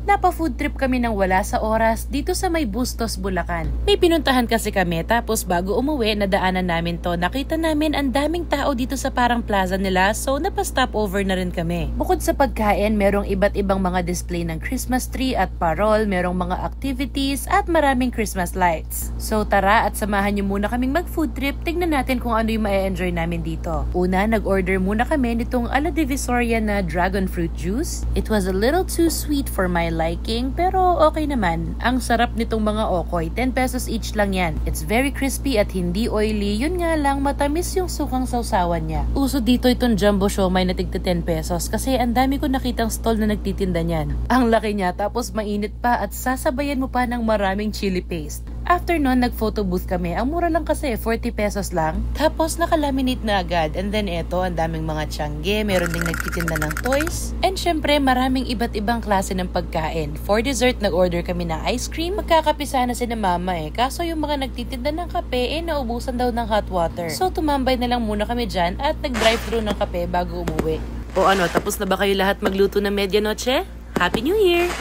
Napa-food trip kami ng wala sa oras dito sa may Bustos, Bulacan. May pinuntahan kasi kami tapos bago umuwi nadaanan namin to. Nakita namin ang daming tao dito sa parang plaza nila so napastop over na rin kami. Bukod sa pagkain, merong iba't ibang mga display ng Christmas tree at parol, merong mga activities at maraming Christmas lights. So tara at samahan niyo muna kaming mag-food trip, tignan natin kung ano yung ma-enjoy namin dito. Una, nag-order muna kami nitong Ala Divisoria na dragon fruit juice. It was a little too sweet for my liking pero okay naman. Ang sarap nitong mga okoy, 10 pesos each lang yan. It's very crispy at hindi oily, yun nga lang matamis yung sukang sausawan niya. Uso dito itong jumbo siomai na tigta 10 pesos kasi ang dami ko nakitang stall na nagtitinda niyan. Ang laki niya tapos mainit pa at sasabayan mo pa ng maraming chili paste. After nun, nag-photo booth kami. Ang mura lang kasi, 40 pesos lang. Tapos, nakalaminate na agad. And then, eto, ang daming mga tiyangge. Meron ding nagtitinda ng toys. And syempre, maraming iba't ibang klase ng pagkain. For dessert, nag-order kami ng ice cream. Magkakape sana si na mama Kaso yung mga nagtitinda ng kape, naubusan daw ng hot water. So, tumambay na lang muna kami dyan at nag-drive-thru ng kape bago umuwi. O ano, tapos na ba kayo lahat magluto ng medianoche? Happy New Year!